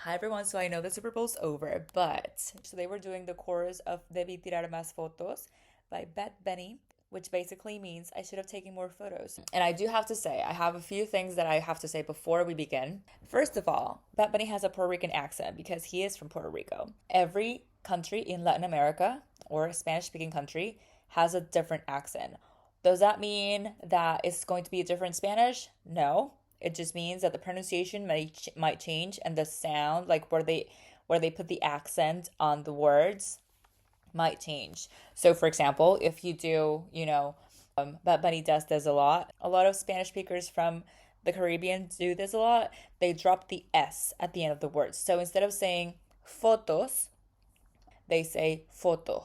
Hi everyone, so I know the Super Bowl's over, but so they were doing the chorus of Debí tirar más fotos by Bad Bunny, which basically means I should have taken more photos. And I do have to say, I have a few things that I have to say before we begin. First of all, Bad Bunny has a Puerto Rican accent because he is from Puerto Rico. Every country in Latin America or a Spanish-speaking country has a different accent. Does that mean that it's going to be a different Spanish? No. It just means that the pronunciation might change and the sound, like where they put the accent on the words, might change. So, for example, if you do, Bad Bunny does this a lot. A lot of Spanish speakers from the Caribbean do this a lot. They drop the S at the end of the words. So instead of saying fotos, they say photo.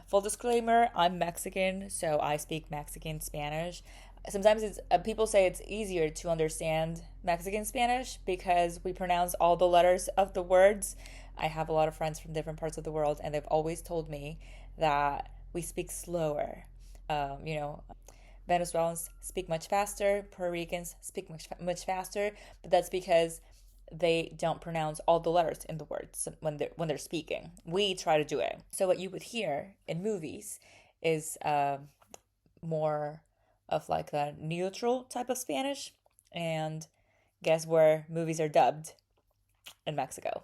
Full disclaimer, I'm Mexican, so I speak Mexican Spanish. Sometimes people say it's easier to understand Mexican Spanish because we pronounce all the letters of the words. I have a lot of friends from different parts of the world, and they've always told me that we speak slower. Venezuelans speak much faster, Puerto Ricans speak much faster, but that's because they don't pronounce all the letters in the words when they're speaking. We try to do it. So what you would hear in movies is more of like a neutral type of Spanish, and guess where movies are dubbed? In Mexico.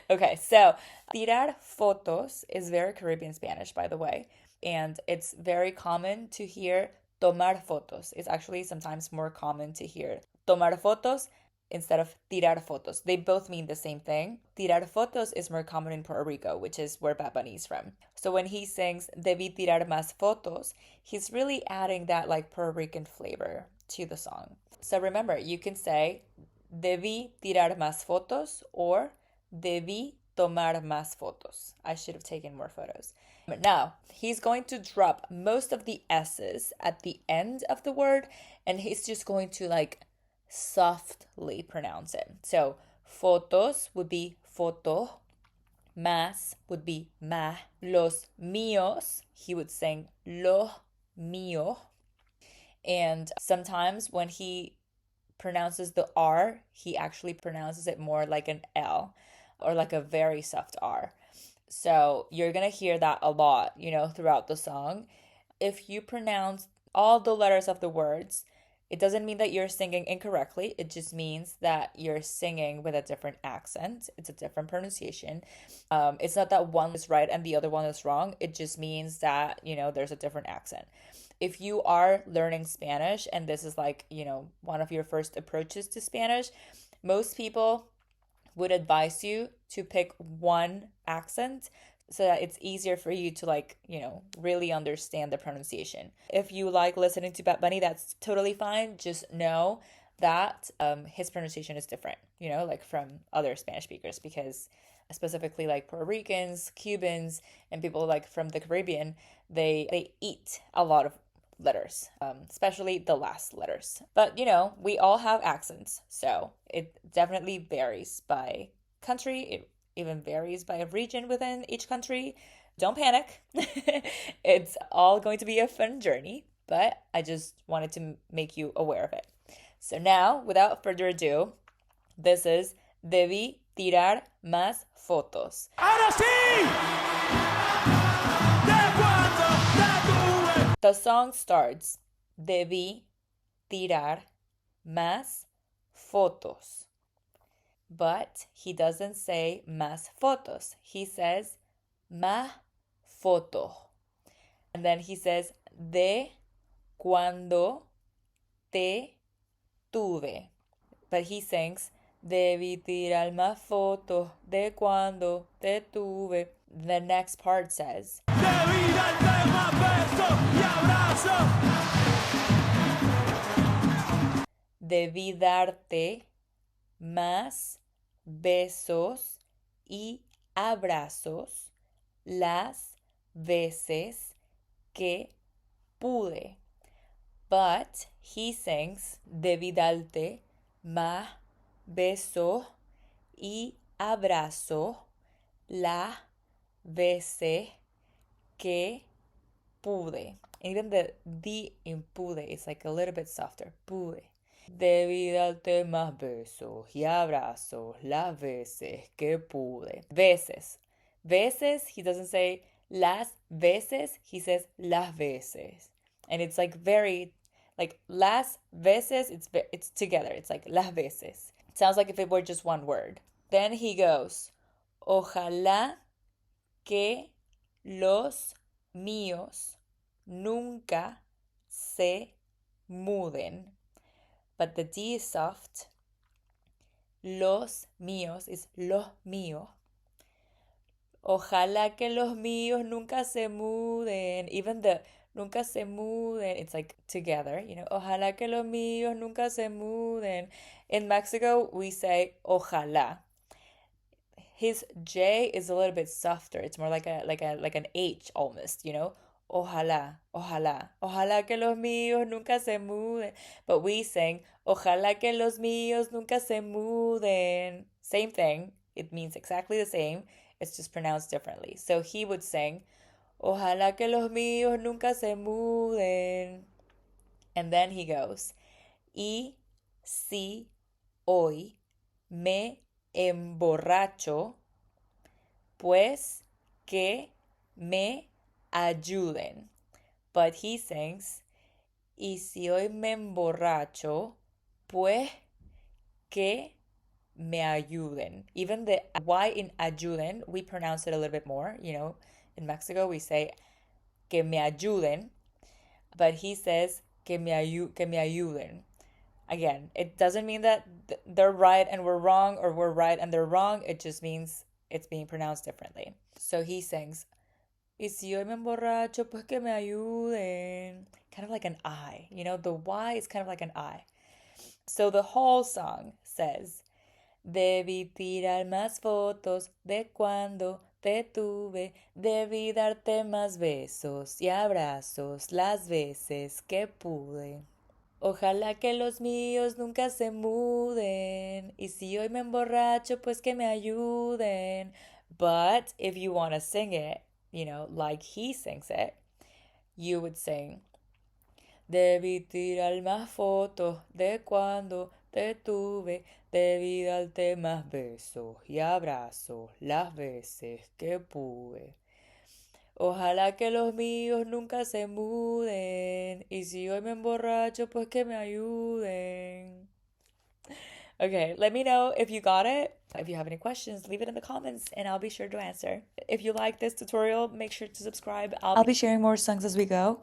Okay, so tirar fotos is very Caribbean Spanish, by the way, and it's very common to hear tomar fotos. It's actually sometimes more common to hear tomar fotos instead of tirar fotos. They both mean the same thing. Tirar fotos is more common in Puerto Rico, which is where Bad Bunny is from. So when he sings debí tirar más fotos, he's really adding that like Puerto Rican flavor to the song. So remember, you can say debí tirar más fotos or debí tomar más fotos. I should have taken more photos. But now, he's going to drop most of the S's at the end of the word, and he's just going to like softly pronounce it. So fotos would be foto, más would be ma, los míos, he would sing lo mío. And sometimes when he pronounces the R, he actually pronounces it more like an L or like a very soft R. So you're going to hear that a lot, throughout the song. If you pronounce all the letters of the words, it doesn't mean that you're singing incorrectly. It just means that you're singing with a different accent. It's a different pronunciation. It's not that one is right and the other one is wrong. It just means that, there's a different accent. If you are learning Spanish and this is like, one of your first approaches to Spanish, most people would advise you to pick one accent so that it's easier for you to really understand the pronunciation. If you like listening to Bad Bunny, that's totally fine. Just know that his pronunciation is different, like from other Spanish speakers, because specifically like Puerto Ricans, Cubans, and people like from the Caribbean, they eat a lot of letters, especially the last letters. But, we all have accents, so it definitely varies by country. It even varies by a region within each country. Don't panic. It's all going to be a fun journey, but I just wanted to make you aware of it. So now, without further ado, this is Debí tirar más fotos. Ahora sí! The song starts, debí tirar más fotos. But he doesn't say más fotos. He says más foto. And then he says de cuando te tuve. But he sings debí tirar más fotos de cuando te tuve. The next part says debí darte más besos y abrazos. Debí darte más besos y abrazos las veces que pude. But he sings debí darte más beso y abrazo las veces que pude. Even the in pude is like a little bit softer. Pude. Debí darte más besos y abrazos las veces que pude. Veces. Veces, he doesn't say las veces, he says las veces. And it's like very, like las veces, it's together. It's like las veces. It sounds like if it were just one word. Then he goes, ojalá que los míos nunca se muden. But the D is soft. Los míos is los míos. Ojalá que los míos nunca se muden. Even the nunca se muden, it's like together, you know. Ojalá que los míos nunca se muden. In Mexico, we say ojalá. His J is a little bit softer. It's more like an H almost, you know. Ojalá, ojalá, ojalá que los míos nunca se muden. But we sing, ojalá que los míos nunca se muden. Same thing. It means exactly the same. It's just pronounced differently. So he would sing, ojalá que los míos nunca se muden. And then he goes, y si hoy me emborracho, pues que me ayuden. But he sings, y si hoy me emborracho, pues que me ayuden. Even the Y in ayuden, we pronounce it a little bit more. You know, in Mexico we say que me ayuden, but he says que me ayuden. Again, it doesn't mean that they're right and we're wrong, or we're right and they're wrong. It just means it's being pronounced differently. So he sings, y si hoy me emborracho, pues que me ayuden. Kind of like an I. You know, the Y is kind of like an I. So the whole song says, debí tirar más fotos de cuando te tuve, debí darte más besos y abrazos las veces que pude. Ojalá que los míos nunca se muden, y si hoy me emborracho, pues que me ayuden. But if you want to sing it, you know, like he sings it, you would sing, debí tirar más fotos de cuando te tuve, debí darte más besos y abrazos las veces que pude. Ojalá que los míos nunca se muden. Y si hoy me emborracho, pues que me ayuden. Okay, let me know if you got it. If you have any questions, leave it in the comments and I'll be sure to answer. If you like this tutorial, make sure to subscribe. I'll be sharing more songs as we go.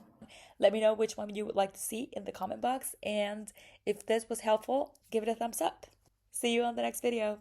Let me know which one you would like to see in the comment box. And if this was helpful, give it a thumbs up. See you on the next video.